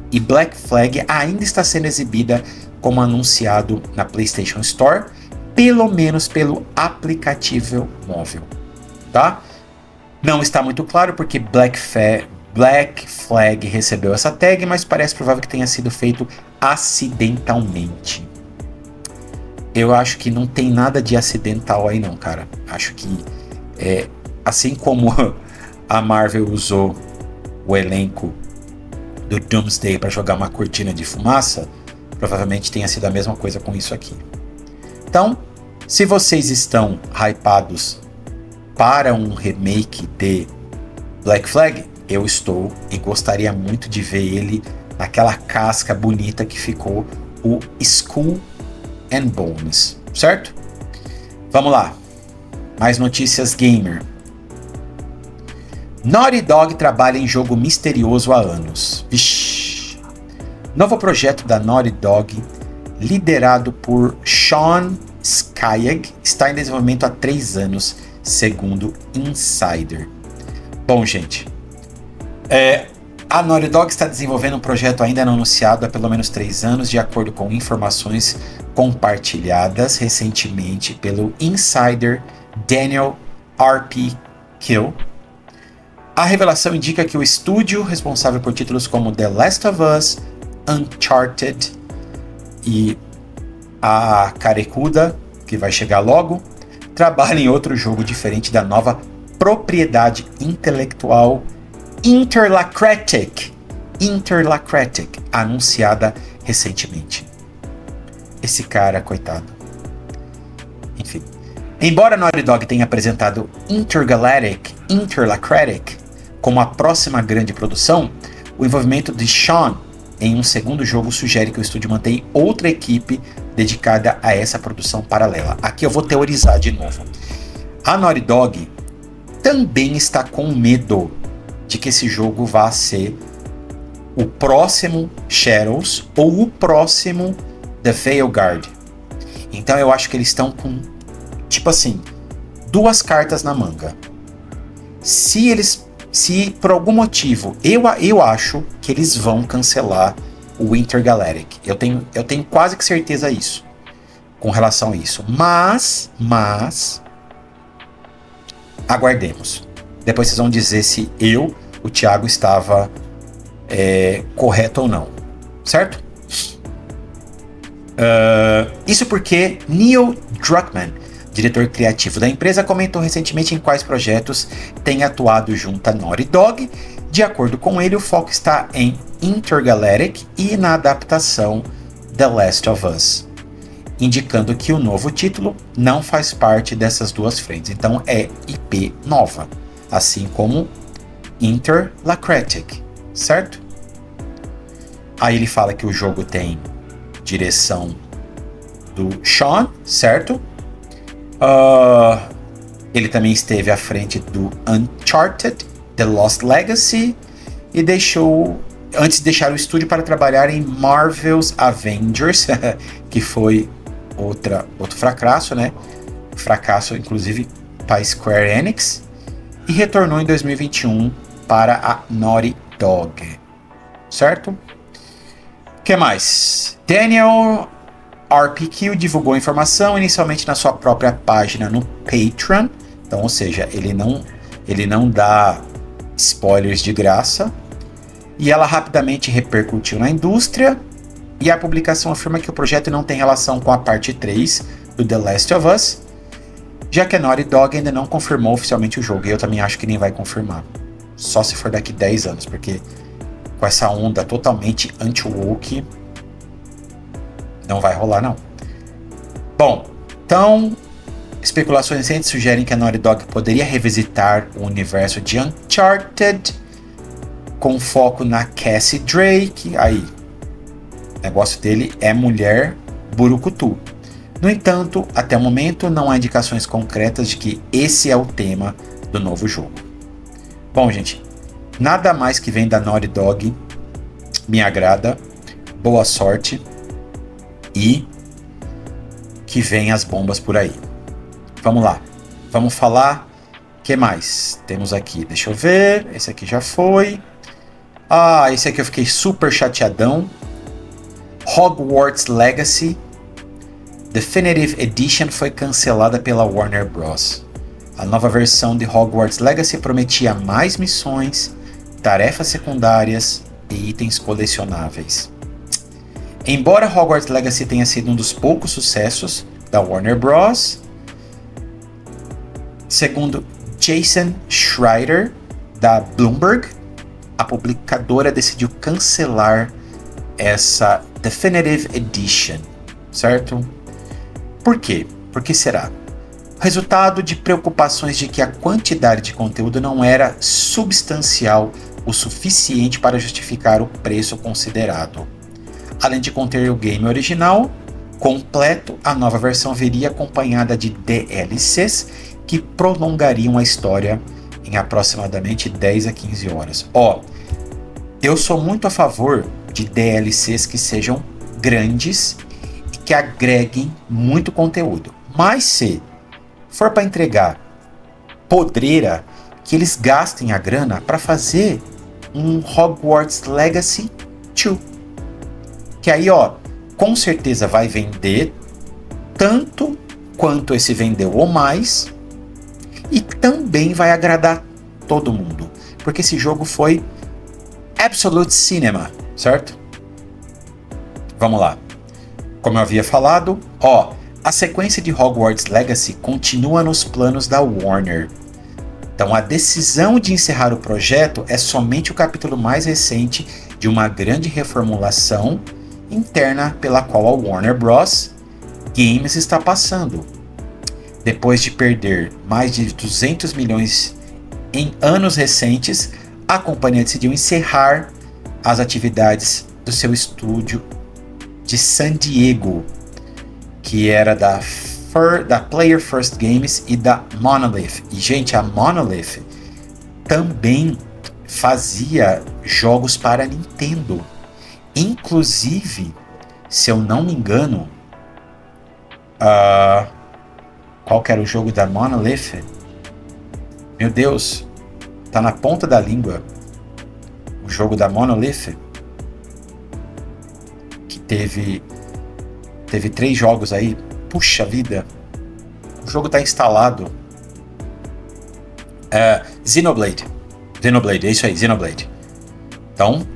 e Black Flag ainda está sendo exibida como anunciado na PlayStation Store, pelo menos pelo aplicativo móvel, tá? Não está muito claro porque Black Flag recebeu essa tag, mas parece provável que tenha sido feito acidentalmente. Eu acho que não tem nada de acidental aí não, cara. Acho que assim como a Marvel usou o elenco do Doomsday para jogar uma cortina de fumaça, provavelmente tenha sido a mesma coisa com isso aqui. Então, se vocês estão hypados para um remake de Black Flag, eu estou e gostaria muito de ver ele naquela casca bonita que ficou o Skull and Bones, certo? Vamos lá, mais notícias gamer. Naughty Dog trabalha em jogo misterioso há anos. Vixe. Novo projeto da Naughty Dog, liderado por Sean Skayeg, está em desenvolvimento há 3 anos, segundo Insider. Bom, gente, a Naughty Dog está desenvolvendo um projeto ainda não anunciado há pelo menos 3 anos, de acordo com informações compartilhadas recentemente pelo insider Daniel R.P. Kill. A revelação indica que o estúdio responsável por títulos como The Last of Us, Uncharted e a Karecuda, que vai chegar logo, trabalha em outro jogo diferente da nova propriedade intelectual Interlacratic, anunciada recentemente. Esse cara, coitado. Enfim. Embora Naughty Dog tenha apresentado Interlacratic como a próxima grande produção, o envolvimento de Sean em um segundo jogo sugere que o estúdio mantém outra equipe dedicada a essa produção paralela. Aqui eu vou teorizar de novo. A Naughty Dog também está com medo de que esse jogo vá ser o próximo Shadows ou o próximo The Veilguard. Então eu acho que eles estão com, tipo assim, 2 cartas na manga. Se por algum motivo, eu acho que eles vão cancelar o Intergalactic. Eu tenho quase que certeza disso, com relação a isso. Mas aguardemos. Depois vocês vão dizer se o Thiago, estava correto ou não. Certo? Isso porque Neil Druckmann, diretor criativo da empresa, comentou recentemente em quais projetos tem atuado junto à Naughty Dog. De acordo com ele, o foco está em Intergalactic e na adaptação The Last of Us, indicando que o novo título não faz parte dessas 2 frentes, então é IP nova, assim como Interlacratic, certo? Aí ele fala que o jogo tem direção do Sean, certo? Ele também esteve à frente do Uncharted, The Lost Legacy, e antes de deixar o estúdio para trabalhar em Marvel's Avengers, que foi outro fracasso, né? Fracasso, inclusive, para Square Enix, e retornou em 2021 para a Naughty Dog, certo? O que mais? Daniel RPQ divulgou a informação inicialmente na sua própria página no Patreon, então, ou seja, ele não dá spoilers de graça, e ela rapidamente repercutiu na indústria, e a publicação afirma que o projeto não tem relação com a parte 3 do The Last of Us, já que a Naughty Dog ainda não confirmou oficialmente o jogo, e eu também acho que nem vai confirmar, só se for daqui 10 anos, porque com essa onda totalmente anti-woke, não vai rolar não. Bom, então, especulações recentes sugerem que a Naughty Dog poderia revisitar o universo de Uncharted, com foco na Cassie Drake. Aí, o negócio dele é mulher burucutu. No entanto, até o momento não há indicações concretas de que esse é o tema do novo jogo. Bom, gente, nada mais que vem da Naughty Dog me agrada. Boa sorte e que vem as bombas por aí. Vamos lá, vamos falar. O que mais temos aqui? Deixa eu ver, esse aqui já foi. Esse aqui eu fiquei super chateadão. Hogwarts Legacy Definitive Edition foi cancelada pela Warner Bros. A nova versão de Hogwarts Legacy prometia mais missões, tarefas secundárias e itens colecionáveis. Embora Hogwarts Legacy tenha sido um dos poucos sucessos da Warner Bros., segundo Jason Schreier, da Bloomberg, a publicadora decidiu cancelar essa Definitive Edition, certo? Por quê? Por que será? Resultado de preocupações de que a quantidade de conteúdo não era substancial o suficiente para justificar o preço considerado. Além de conter o game original completo, a nova versão viria acompanhada de DLCs que prolongariam a história em aproximadamente 10 a 15 horas. Eu sou muito a favor de DLCs que sejam grandes e que agreguem muito conteúdo. Mas se for para entregar podreira, que eles gastem a grana para fazer um Hogwarts Legacy 2. Que aí, com certeza vai vender tanto quanto esse vendeu ou mais, e também vai agradar todo mundo, porque esse jogo foi Absolute Cinema, certo? Vamos lá. Como eu havia falado, a sequência de Hogwarts Legacy continua nos planos da Warner. Então a decisão de encerrar o projeto é somente o capítulo mais recente de uma grande reformulação interna pela qual a Warner Bros. Games está passando. Depois de perder mais de 200 milhões em anos recentes, a companhia decidiu encerrar as atividades do seu estúdio de San Diego, que era da Player First Games e da Monolith. E, gente, a Monolith também fazia jogos para Nintendo. Inclusive, se eu não me engano, qual que era o jogo da Monolith? Meu Deus, tá na ponta da língua. O jogo da Monolith, que teve 3 jogos aí. Puxa vida, o jogo tá instalado. Xenoblade, é isso aí, Xenoblade. Então,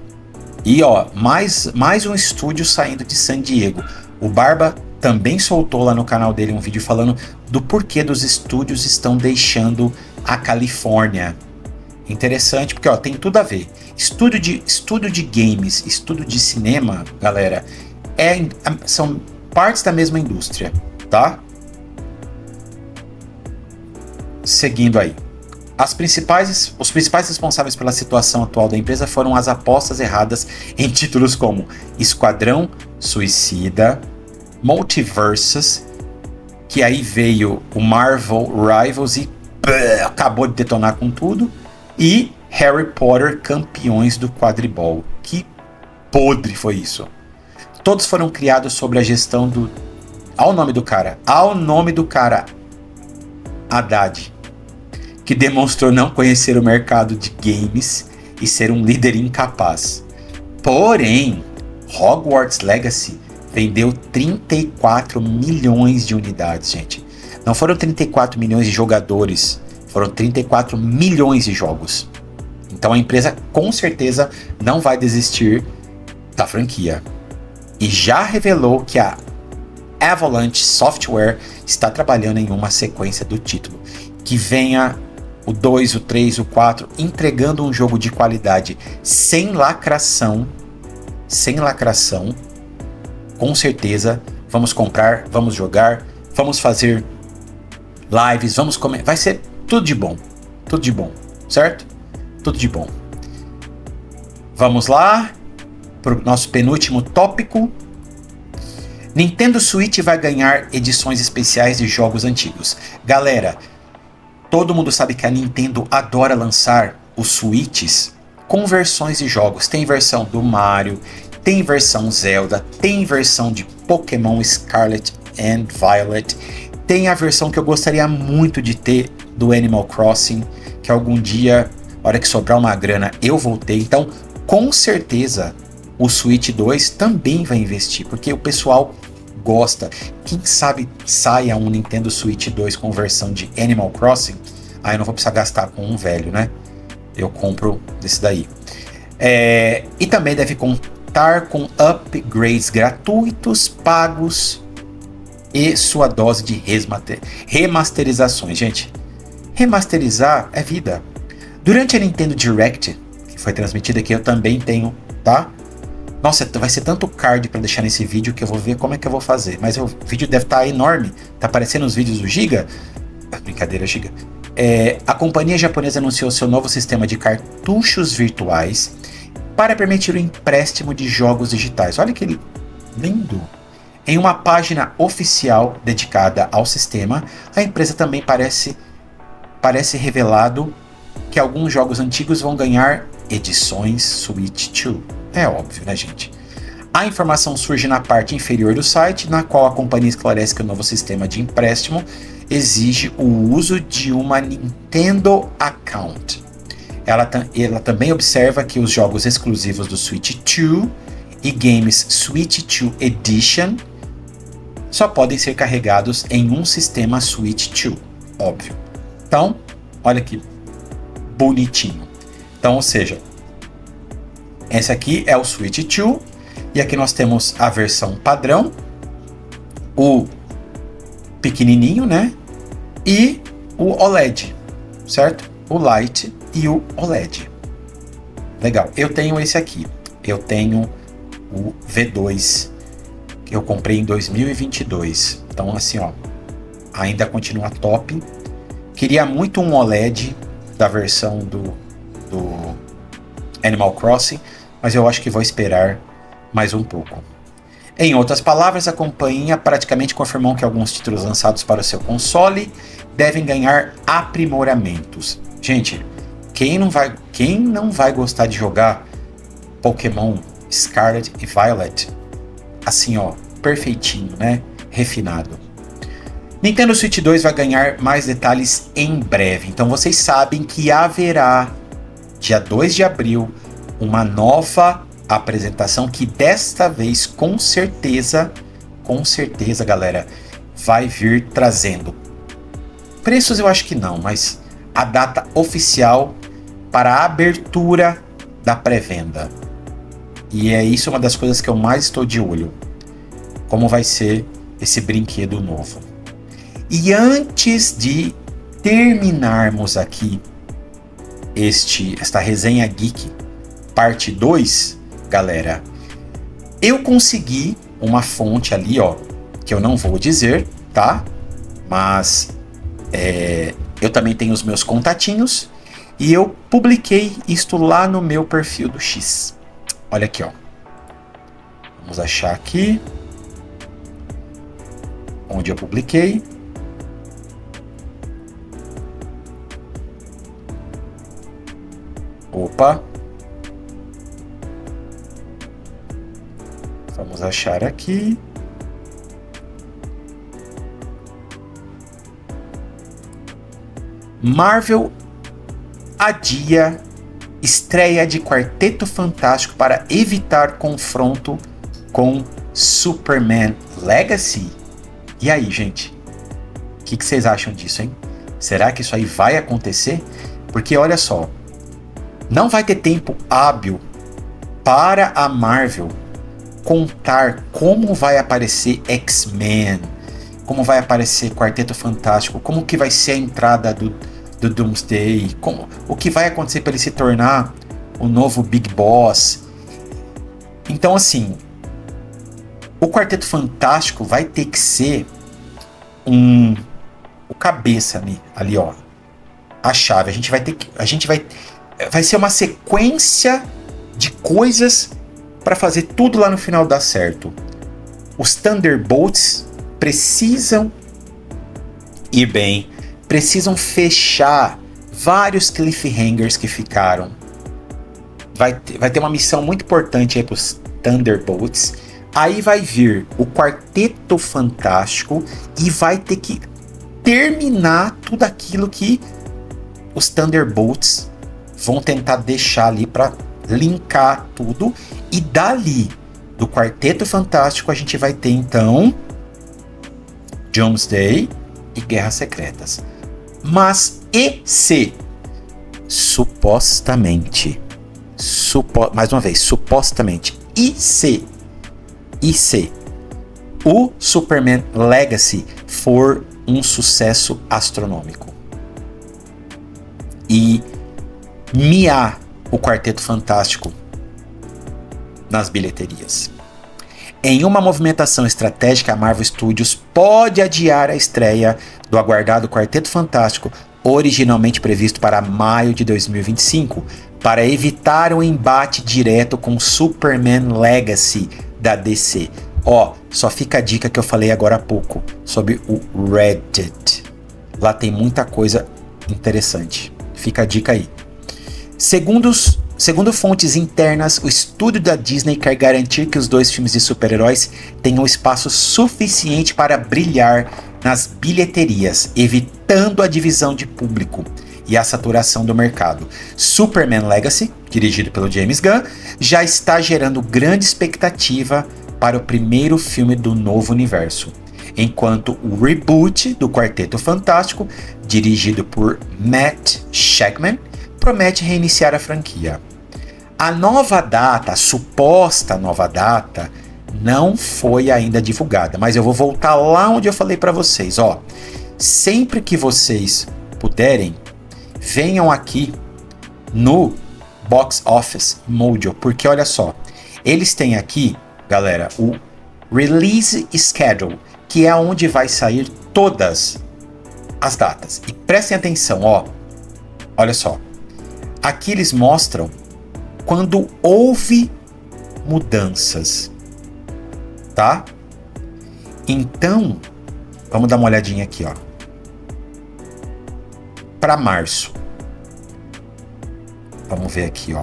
e mais um estúdio saindo de San Diego. O Barba também soltou lá no canal dele um vídeo falando do porquê dos estúdios estão deixando a Califórnia. Interessante, porque tem tudo a ver. Estúdio de games, estúdio de cinema, galera, são partes da mesma indústria, tá? Seguindo aí. Os principais responsáveis pela situação atual da empresa foram as apostas erradas em títulos como Esquadrão Suicida, Multiversus, que aí veio o Marvel Rivals e acabou de detonar com tudo, e Harry Potter Campeões do Quadribol. Que podre foi isso. Todos foram criados sob a gestão do... Ao nome do cara, Haddad, que demonstrou não conhecer o mercado de games e ser um líder incapaz. Porém, Hogwarts Legacy vendeu 34 milhões de unidades, gente. Não foram 34 milhões de jogadores, foram 34 milhões de jogos. Então a empresa com certeza não vai desistir da franquia. E já revelou que a Avalanche Software está trabalhando em uma sequência do título, que venha o 2, o 3, o 4, entregando um jogo de qualidade sem lacração, com certeza. Vamos comprar, vamos jogar, vamos fazer lives, vamos comer, vai ser tudo de bom, certo? Tudo de bom. Vamos lá para o nosso penúltimo tópico. Nintendo Switch vai ganhar edições especiais de jogos antigos. Galera, todo mundo sabe que a Nintendo adora lançar os Switches com versões de jogos. Tem versão do Mario, tem versão Zelda, tem versão de Pokémon Scarlet and Violet, tem a versão que eu gostaria muito de ter do Animal Crossing, que algum dia, na hora que sobrar uma grana, eu vou ter. Então, com certeza, o Switch 2 também vai investir, porque o pessoal gosta. Quem sabe saia um Nintendo Switch 2 com versão de Animal Crossing, aí eu não vou precisar gastar com um velho, né? Eu compro desse daí. E também deve contar com upgrades gratuitos, pagos e sua dose de remasterizações. Gente, remasterizar é vida. Durante a Nintendo Direct, que foi transmitida aqui, eu também tenho, tá? Nossa, vai ser tanto card para deixar nesse vídeo que eu vou ver como é que eu vou fazer. Mas o vídeo deve estar enorme. Tá aparecendo os vídeos do Giga? Brincadeira, Giga. A companhia japonesa anunciou seu novo sistema de cartuchos virtuais para permitir o empréstimo de jogos digitais. Olha que lindo! Em uma página oficial dedicada ao sistema, a empresa também parece revelado que alguns jogos antigos vão ganhar edições Switch 2. É óbvio, né, gente? A informação surge na parte inferior do site, na qual a companhia esclarece que o novo sistema de empréstimo exige o uso de uma Nintendo Account. Ela também observa que os jogos exclusivos do Switch 2 e games Switch 2 Edition só podem ser carregados em um sistema Switch 2, óbvio. Então, olha que bonitinho. Então, ou seja, esse aqui é o Switch 2 e aqui nós temos a versão padrão, o pequenininho, né? E o OLED, certo? O Lite e o OLED. Legal. Eu tenho esse aqui. Eu tenho o V2 que eu comprei em 2022. Então, assim, ó, ainda continua top. Queria muito um OLED da versão do Animal Crossing, mas eu acho que vou esperar mais um pouco. Em outras palavras, a companhia praticamente confirmou que alguns títulos lançados para o seu console devem ganhar aprimoramentos. Gente, quem não vai gostar de jogar Pokémon Scarlet e Violet? Assim, ó, perfeitinho, né? Refinado. Nintendo Switch 2 vai ganhar mais detalhes em breve. Então vocês sabem que haverá, dia 2 de abril, uma nova apresentação que desta vez, com certeza, galera, vai vir trazendo preços, eu acho que não, mas a data oficial para a abertura da pré-venda. E é isso uma das coisas que eu mais estou de olho. Como vai ser esse brinquedo novo. E antes de terminarmos aqui esta resenha geek parte 2, galera, eu consegui uma fonte ali, ó, que eu não vou dizer, tá? Mas eu também tenho os meus contatinhos e eu publiquei isto lá no meu perfil do X. Olha aqui, ó. Vamos achar aqui onde eu publiquei. Opa. Vamos achar aqui. Marvel adia estreia de Quarteto Fantástico para evitar confronto com Superman Legacy. E aí, gente? O que vocês acham disso, hein? Será que isso aí vai acontecer? Porque olha só, não vai ter tempo hábil para a Marvel contar como vai aparecer X-Men, como vai aparecer Quarteto Fantástico, como que vai ser a entrada do Doomsday, o que vai acontecer para ele se tornar o novo Big Boss. Então, assim, o Quarteto Fantástico vai ter que ser o cabeça ali, ó, a chave. Vai ser uma sequência de coisas para fazer tudo lá no final dar certo. Os Thunderbolts precisam ir bem, precisam fechar vários cliffhangers que ficaram. Vai ter uma missão muito importante aí para os Thunderbolts. Aí vai vir o Quarteto Fantástico e vai ter que terminar tudo aquilo que os Thunderbolts vão tentar deixar ali para linkar tudo. E dali, do Quarteto Fantástico, a gente vai ter então Doomsday e Guerras Secretas. Mas e se supostamente, mais uma vez, supostamente, e se o Superman Legacy for um sucesso astronômico e miar o Quarteto Fantástico nas bilheterias? Em uma movimentação estratégica, a Marvel Studios pode adiar a estreia do aguardado Quarteto Fantástico, originalmente previsto para maio de 2025, para evitar o embate direto com Superman Legacy da DC. Só fica a dica que eu falei agora há pouco sobre o Reddit. Lá tem muita coisa interessante. Fica a dica aí. Segundo fontes internas, o estúdio da Disney quer garantir que os dois filmes de super-heróis tenham espaço suficiente para brilhar nas bilheterias, evitando a divisão de público e a saturação do mercado. Superman Legacy, dirigido pelo James Gunn, já está gerando grande expectativa para o primeiro filme do novo universo, enquanto o reboot do Quarteto Fantástico, dirigido por Matt Shakman, promete reiniciar a franquia. A nova data, a suposta nova data, não foi ainda divulgada, mas eu vou voltar lá onde eu falei para vocês, sempre que vocês puderem, venham aqui no Box Office Mojo, porque olha só, eles têm aqui, galera, o Release Schedule, que é onde vai sair todas as datas. E prestem atenção, olha só, aqui eles mostram quando houve mudanças, tá? Então, vamos dar uma olhadinha aqui, para março. Vamos ver aqui,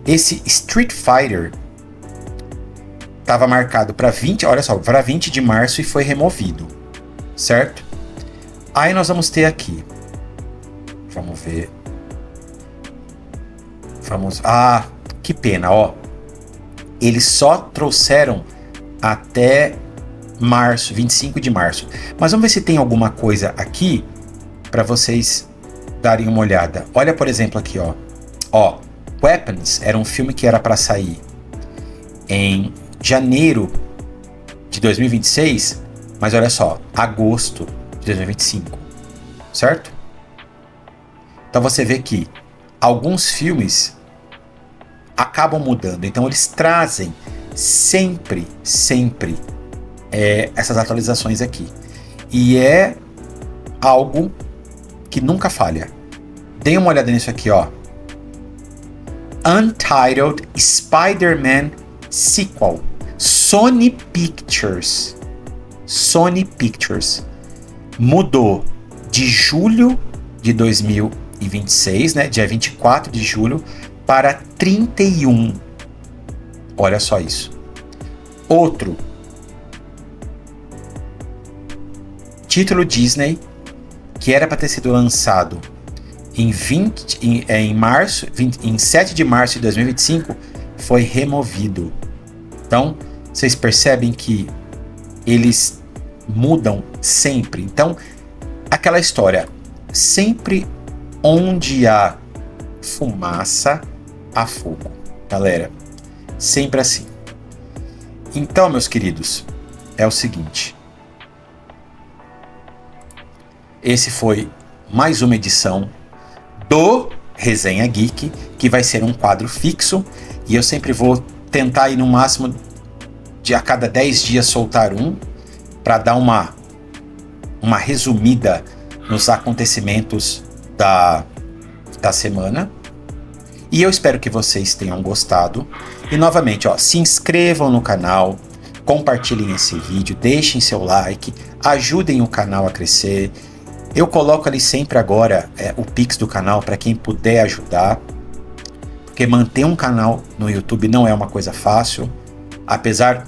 esse Street Fighter estava marcado para 20 de março e foi removido, certo? Aí nós vamos ter aqui, vamos ver. Que pena, eles só trouxeram até março, 25 de março. Mas vamos ver se tem alguma coisa aqui para vocês darem uma olhada. Olha, por exemplo, aqui, Weapons era um filme que era para sair em janeiro de 2026, mas olha só, agosto de 2025, certo? Então você vê que alguns filmes acabam mudando, então eles trazem sempre essas atualizações aqui, e é algo que nunca falha. Deem uma olhada nisso aqui, Untitled Spider-Man Sequel, Sony Pictures mudou de julho de 2026, né, dia 24 de julho, para 31. Olha só isso. Outro título Disney que era para ter sido lançado em 7 de março de 2025, foi removido. Então, vocês percebem que eles mudam sempre. Então, aquela história, sempre onde há fumaça, há fogo. Galera, sempre assim. Então, meus queridos, é o seguinte. Esse foi mais uma edição do Resenha Geek, que vai ser um quadro fixo, e eu sempre vou tentar ir no máximo de a cada 10 dias soltar um, para dar uma resumida nos acontecimentos da semana. E eu espero que vocês tenham gostado. E novamente, se inscrevam no canal, compartilhem esse vídeo, deixem seu like, ajudem o canal a crescer. Eu coloco ali sempre agora o Pix do canal para quem puder ajudar, porque manter um canal no YouTube não é uma coisa fácil, apesar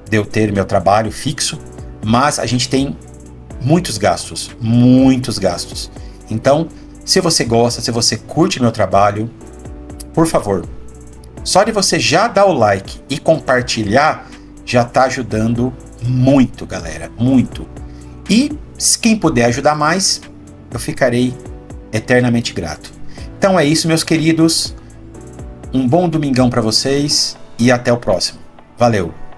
de eu ter meu trabalho fixo, mas a gente tem muitos gastos. Então, se você gosta, se você curte meu trabalho, por favor, só de você já dar o like e compartilhar, já está ajudando muito, galera, muito. E quem puder ajudar mais, eu ficarei eternamente grato. Então é isso, meus queridos. Um bom domingão para vocês e até o próximo. Valeu!